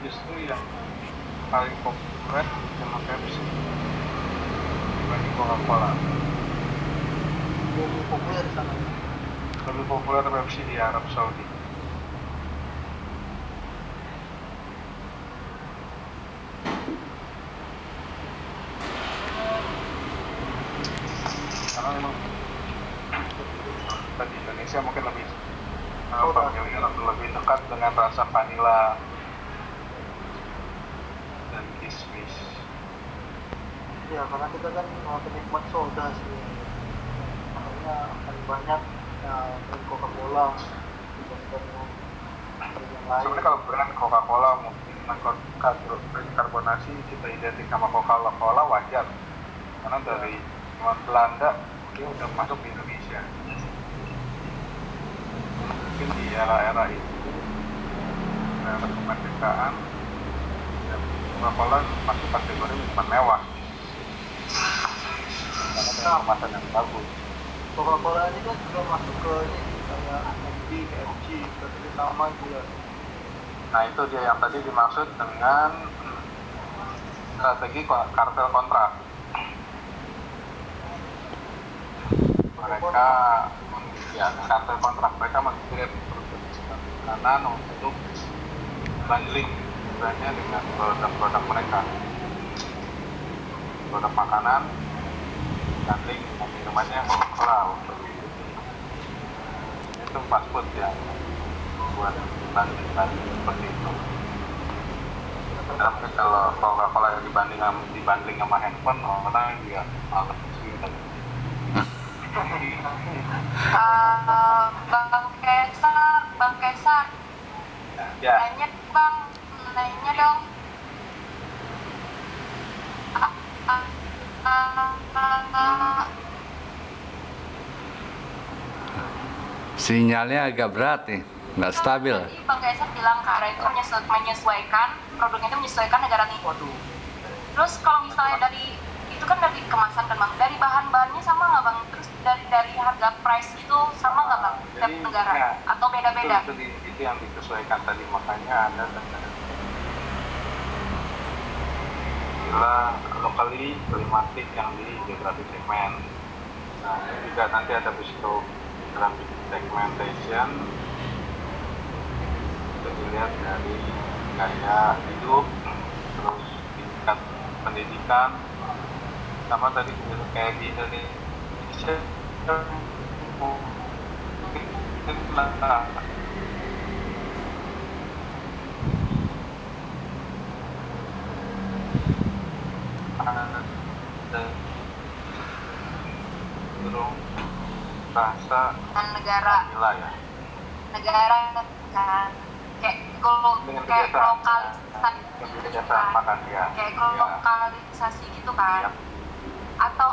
justru yang paling populer sama Pepsi dibanding Coca-Cola. Lebih populer di sana. Lebih populer Pepsi di Arab Saudi. Karena memang di Indonesia mungkin lebih familiar atau lebih dekat dengan rasa vanila dan kismis. Ya, karena kita kan penikmat soda sih, makanya paling banyak dari Coca-Cola dibandingkan yang lain. Sebenarnya kalau brand Coca-Cola mungkin karbonasi kita identik sama Coca-Cola wajar, karena dari Belanda dia udah masuk di Indonesia. Mungkin di era-era itu, era kemerdekaan, Coca-Cola masuk kategori minuman mewah karena kemasan yang bagus. Coca-Cola ini kan juga masuk ke ini kayak MD, KFC, berarti sama juga. Nah itu dia yang tadi dimaksud dengan strategi kartel kontrak. Mereka kartel kontrak, mereka mengirim makanan untuk bundling sebenarnya dengan produk-produk mereka, produk makanan bundling dengan minumannya Coca-Cola untuk itu fast food ya, buat bundling seperti itu. Tapi kalau Coca-Cola yang dibanding sama handphone, orang juga malas gitu. Bang Kesar, Ya. nanya dong. Sinyalnya agak berat nih, nggak stabil. Tadi Bang Kesar bilang Kak Ara itu menyesuaikan, produknya itu menyesuaikan negara nih. Waduh, Terus kalau misalnya dari itu kan dari kemasan kan Bang, dari bahan-bahannya sama nggak Bang? Terus dari harga price itu sama nggak Bang? Setiap negara ya, atau beda-beda? itu yang disesuaikan tadi, makanya ada istilah locally climatic yang di geographic segment. Nah ini juga nanti ada besok geographic segmentation, bisa dilihat dari gaya hidup, terus tingkat pendidikan, sama tadi kayak di Indonesia cenderung rasa Negara vanilla ya, kan kayak lokalisasi kebiasaan makan ya, kayak lokalisasi gitu kan. ya. Atau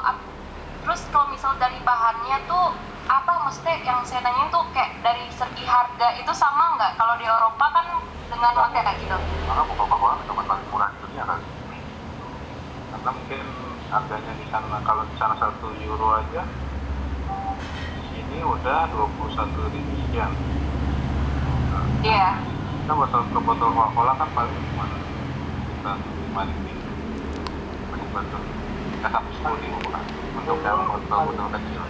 terus kalau misal dari bahannya tuh apa, maksudnya yang saya tanya tuh kayak dari segi harga itu sama nggak? Kalau di Eropa kan dengan harga kayak gitu. Maka Coca-Cola minuman paling murah di dunia kali, karena mungkin harganya di sana, kalau di sana 1 euro aja, di sini udah 21.000 sekian. Iya. Kita botol Coca-Cola kan paling cuma kita 5.000, botol nggak sampai 10.000 kan untuk yang botol kecil.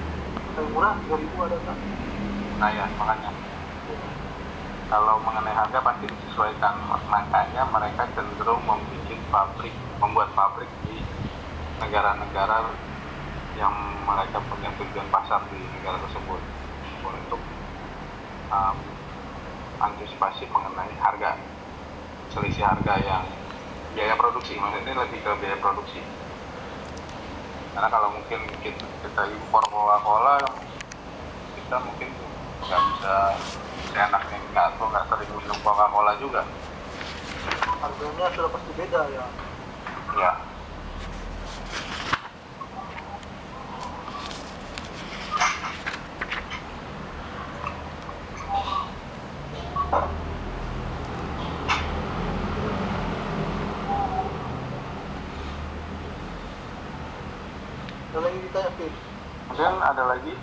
paling murah 3.000 ada kan? Nah ya makanya kalau mengenai harga pasti disesuaikan, makanya mereka cenderung membuat pabrik di negara-negara yang mereka punya tujuan pasar di negara tersebut untuk antisipasi mengenai harga, selisih harga yang biaya produksi, maksudnya lebih ke biaya produksi. Karena kalau mungkin kita impor Coca-Cola, kita mungkin nggak bisa seenaknya nggak sering minum Coca-Cola juga. Harganya sudah pasti beda ya. Ya. Ada lagi ditanya Fit. Kemudian ada lagi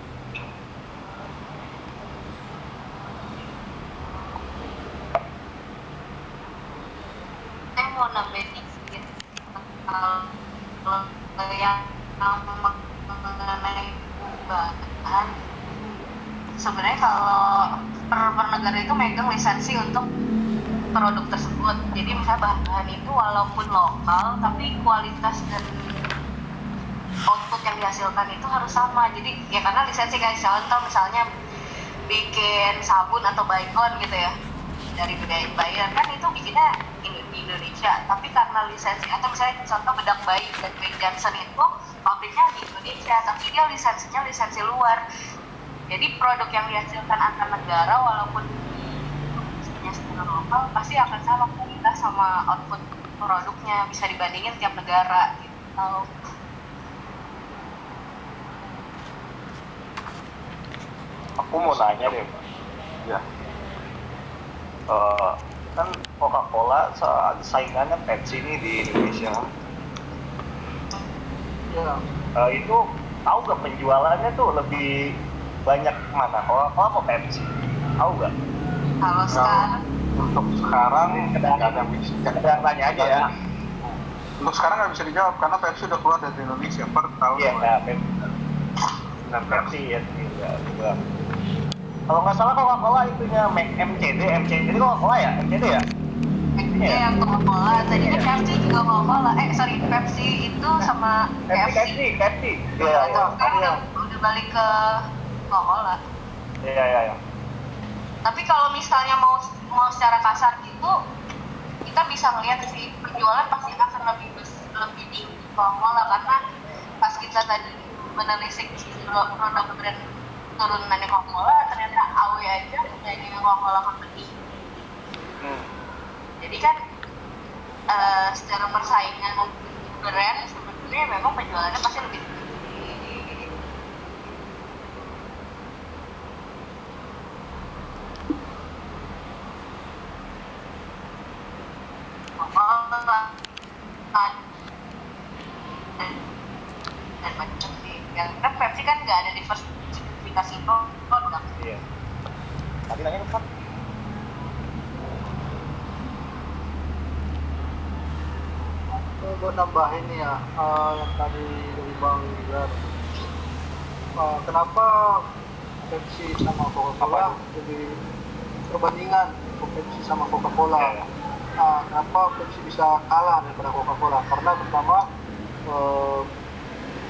mau nambahin dikit kalau yang mengenai bahan, sebenarnya kalau per negara itu megang lisensi untuk produk tersebut. Jadi misalnya bahan-bahan itu walaupun lokal tapi kualitas dan output yang dihasilkan itu harus sama. Jadi ya karena lisensi, kayak contoh misalnya bikin sabun atau baygon gitu ya dari Bayer kan itu bikinnya di Indonesia, tapi karena lisensi, atau misalnya contoh bedak bayi dan Baby Johnson itu pabriknya di Indonesia tapi dia lisensinya lisensi luar. Jadi produk yang dihasilkan antar negara walaupun produksinya secara lokal pasti akan sama kualitas sama output produknya, bisa dibandingin tiap negara gitu. Aku mau nanya deh, Pak. Ya. Kan Coca-Cola saingannya Pepsi nih di Indonesia. Ya. Itu tahu nggak penjualannya tuh lebih banyak mana? Coca-Cola apa Pepsi? Tahu nggak? Kalau sekarang Untuk sekarang nggak ada yang bisa. Kadang tanya aja ya. Untuk sekarang nggak bisa dijawab karena Pepsi udah keluar dari Indonesia per tahun. Iya, Pepsi. Dan Pepsi ya juga. Kalau nggak salah Coca-Cola itunya MCD Coca-Cola ya? MCD ya? yang Coca-Cola, tadinya Pepsi juga Coca-Cola. Pepsi itu sama KFC. Pepsi. Iya. Sekarang udah balik ke Coca-Cola. Iya. Tapi kalau misalnya mau secara kasar gitu, kita bisa ngeliat sih penjualan pasti akan lebih tinggi Coca-Cola karena pas kita tadi menelisik produk brand turunannya Coca-Cola, ternyata AW aja jadi Coca-Cola Company. Jadi kan secara persaingan brand sebenarnya memang penjualannya pasti lebih tinggi. Dan macam sih. Yang kan Pepsi kan nggak ada diversifikasi produk. Iya. Tadi nanya apa? Gue nambahin nih ya, yang tadi dari Bang Rizal. Kenapa Pepsi sama Coca-Cola jadi perbandingan Pepsi sama Coca-Cola? Kenapa Pepsi bisa kalah daripada Coca-Cola? Karena pertama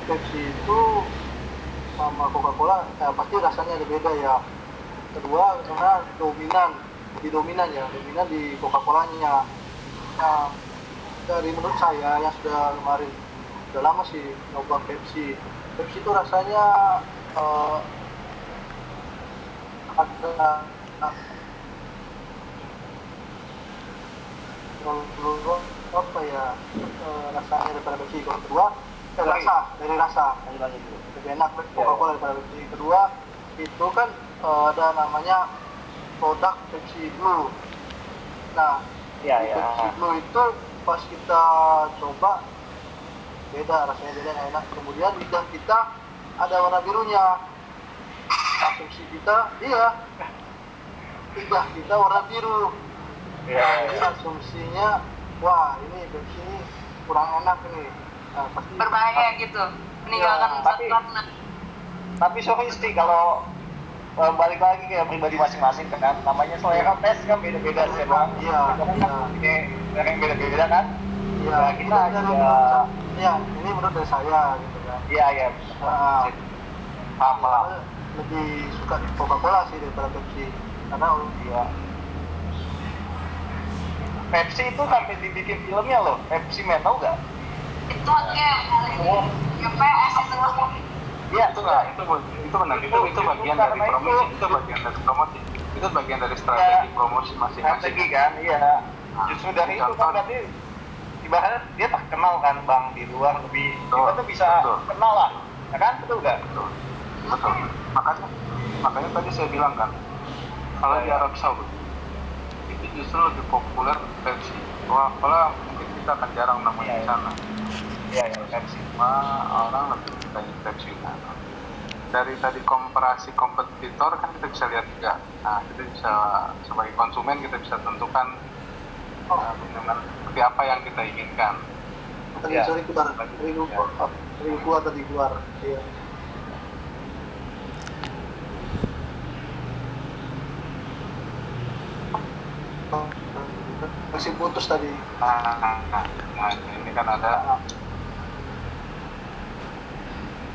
Pepsi itu sama Coca-Cola pasti rasanya ada beda ya. Kedua karena dominan di Coca-Colanya. Dari menurut saya yang sudah lama sih nyoba Pepsi itu rasanya ada apa ya rasanya daripada Pepsi. Kedua dari rasa lebih enak Coca-Cola daripada Pepsi. Kedua itu kan ada namanya produk Pepsi Blue. Nah Pepsi Blue itu pas kita coba beda, rasanya beda, enak. Kemudian lidah kita ada warna birunya. Asumsi kita lidah kita warna biru. Jadi asumsinya wah ini Pepsi ini kurang enak ini. Pasti Berbahaya gitu, meninggalkan tapi sorry sih kalau balik lagi ke pribadi masing-masing kan, namanya selera tes kan beda-beda sih bang. Iya. Ini yang beda-beda kan. Iya. Nah, kita juga. Ini menurut dari saya gitu kan. Iya. Sama. Lebih suka Coca-Cola sih daripada Pepsi karena Iya. Pepsi itu sampai dibikin filmnya loh. Pepsi Man, tau nggak? itu game PS itu. Iya. Itu benar. Itu bagian dari promosi. Itu bagian dari strategi promosi masing-masing. Strategi kan, iya. Justru dari itu kan berarti ibaratnya dia terkenal kan bang di luar lebih. Kita tuh bisa kenal lah, ya kan? Betul nggak? Betul. Makanya tadi saya bilang kan, kalau di Arab Saudi itu justru lebih populer Pepsi. Coca-Cola mungkin kita akan jarang nemuin di sana. Iya, Pepsi. Orang lebih banyak Pepsi kan. Dari tadi komparasi kompetitor kan kita bisa lihat juga. Nah, kita bisa sebagai konsumen kita bisa tentukan minuman seperti apa yang kita inginkan. Tadi Ya. sorry keluar, tadi keluar. Iya. Masih putus tadi. Nah, ini kan ada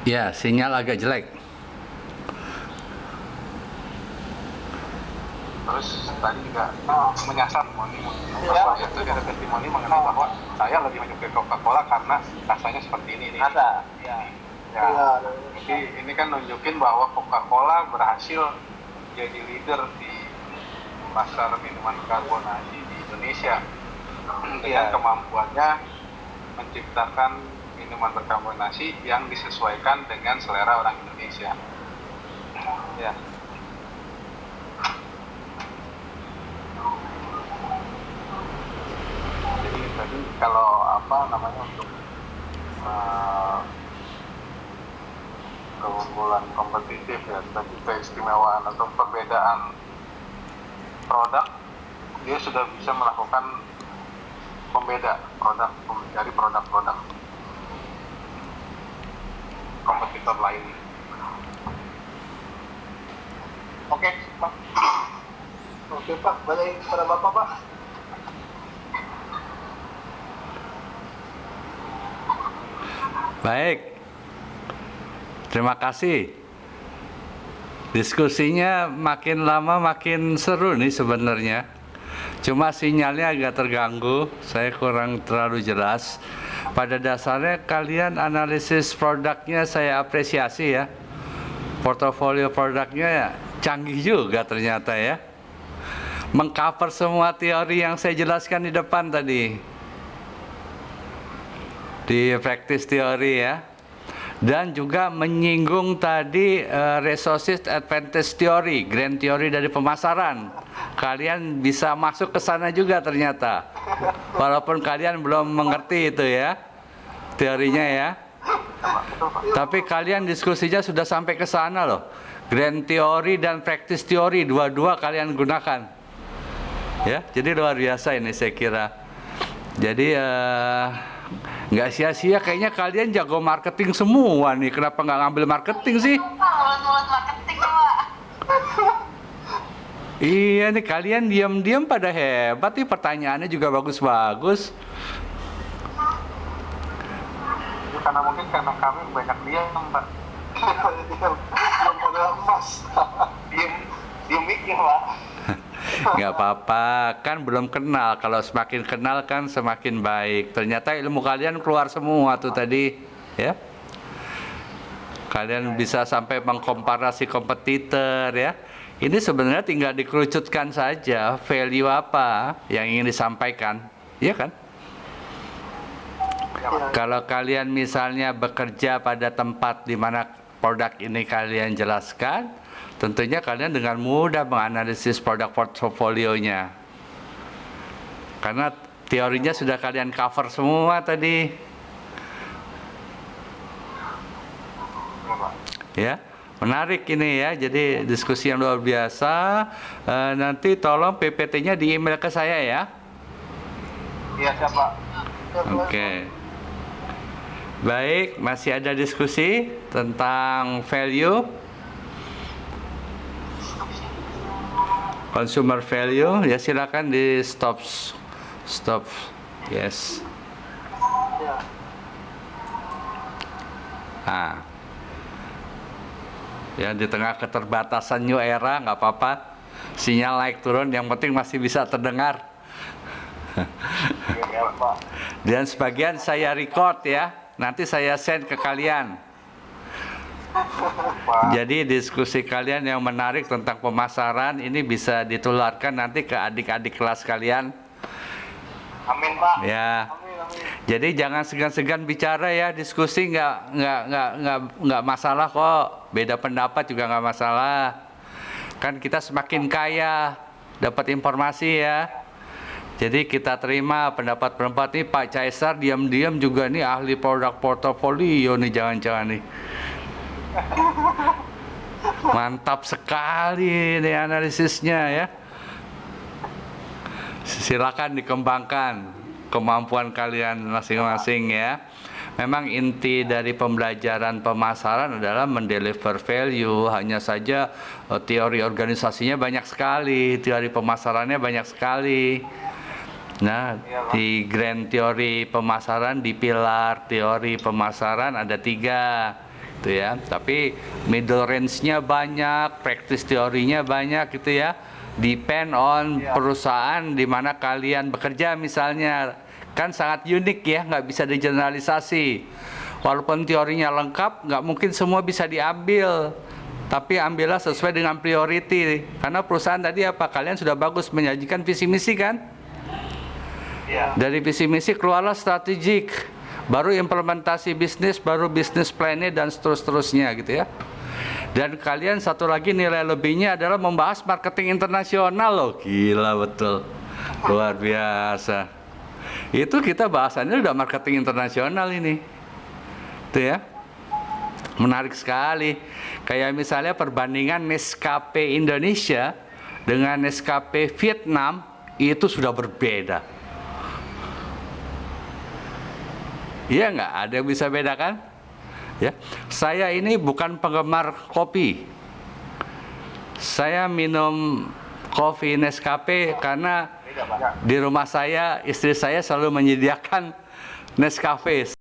Ya, sinyal agak jelek. terus tadi juga menyasar Ya. ya, tadi ada testimoni mengenai bahwa saya lebih menyukai Coca-Cola karena rasanya seperti ini nih. Ada. Ya. Ya, Iya. jadi ini kan nunjukin bahwa Coca-Cola berhasil jadi leader di pasar minuman karbonasi di Indonesia dengan Iya. kemampuannya menciptakan minuman berkarbonasi yang disesuaikan dengan selera orang Indonesia. Ya. Jadi tadi kalau apa namanya untuk keunggulan kompetitif ya, tadi keistimewaan atau perbedaan produk, dia sudah bisa melakukan pembeda produk dari produk-produk kompetitor lain. Oke, Pak. Oke Pak, balik kepada Bapak Pak. Baik. Terima kasih. Diskusinya makin lama makin seru nih sebenarnya. Cuma sinyalnya agak terganggu, saya kurang terlalu jelas. Pada dasarnya kalian analisis produknya saya apresiasi ya. Portofolio produknya ya canggih juga ternyata ya. Mengcover semua teori yang saya jelaskan di depan tadi. Di practice teori ya. Dan juga menyinggung tadi resources advantage theory, grand theory dari pemasaran. Kalian bisa masuk ke sana juga ternyata. Walaupun kalian belum mengerti itu ya, teorinya ya. Tapi kalian diskusinya sudah sampai ke sana loh. Grand theory dan practice theory dua-dua kalian gunakan. Ya, jadi luar biasa ini saya kira. Jadi nggak sia-sia, kayaknya kalian jago marketing semua nih. Kenapa nggak ngambil marketing sih? Mulut-mulut marketing Pak. Iya nih, kalian diam-diam pada hebat nih, pertanyaannya juga bagus-bagus. Ya, karena mungkin karena kami banyak diam, Pak. Belum pada emas. Diem mikir, Pak. Nggak apa-apa, kan belum kenal. Kalau semakin kenal kan semakin baik. Ternyata ilmu kalian keluar semua tuh tadi, ya. Kalian bisa sampai mengkomparasi kompetitor ya. Ini sebenarnya tinggal dikerucutkan saja value apa yang ingin disampaikan, ya kan? Kalau kalian misalnya bekerja pada tempat di mana produk ini kalian jelaskan, tentunya kalian dengan mudah menganalisis produk portofolionya. Karena teorinya sudah kalian cover semua tadi. Ya, menarik ini ya. Jadi diskusi yang luar biasa. Nanti tolong PPT-nya di email ke saya ya. Iya, siapa? Oke. Baik, masih ada diskusi tentang value, consumer value. Ya silakan di stop. Yes. Ya. Nah. Ya, di tengah keterbatasan new era nggak apa-apa, sinyal naik turun yang penting masih bisa terdengar. Iya, Pak. Dan sebagian saya record ya, nanti saya send ke kalian. Jadi diskusi kalian yang menarik tentang pemasaran ini bisa ditularkan nanti ke adik-adik kelas kalian. Amin, Pak. Ya. Amin, amin. Jadi jangan segan-segan bicara ya, diskusi nggak masalah kok. Beda pendapat juga nggak masalah. Kan kita semakin kaya dapat informasi ya. Jadi kita terima pendapat-pendapat ini. Pak Caesar diam-diam juga nih ahli produk portofolio nih, jangan-jangan nih. Mantap sekali nih analisisnya ya. Silakan dikembangkan. kemampuan kalian masing-masing ya. Memang inti dari pembelajaran pemasaran adalah mendeliver value. Hanya saja teori organisasinya banyak sekali, teori pemasarannya banyak sekali. Nah, di grand teori pemasaran, di pilar teori pemasaran ada 3, gitu ya. Tapi middle range-nya banyak, practice teorinya banyak, gitu ya. Depend on perusahaan di mana kalian bekerja misalnya. Kan sangat unik ya, nggak bisa digeneralisasi. Walaupun teorinya lengkap, nggak mungkin semua bisa diambil. Tapi ambillah sesuai dengan priority. Karena perusahaan tadi apa? Kalian sudah bagus menyajikan visi misi kan? Dari visi misi keluarlah strategik. Baru implementasi bisnis, baru bisnis plan-nya dan seterusnya gitu ya. Dan kalian satu lagi nilai lebihnya adalah membahas marketing internasional loh. Gila betul. Luar biasa. Itu kita bahasannya udah marketing internasional ini. Itu ya. Menarik sekali. Kayak misalnya perbandingan Nescafe Indonesia dengan Nescafe Vietnam itu sudah berbeda. Iya nggak? Ada yang bisa bedakan? Ya, saya ini bukan penggemar kopi. Saya minum kopi Nescafe karena di rumah saya istri saya selalu menyediakan Nescafe.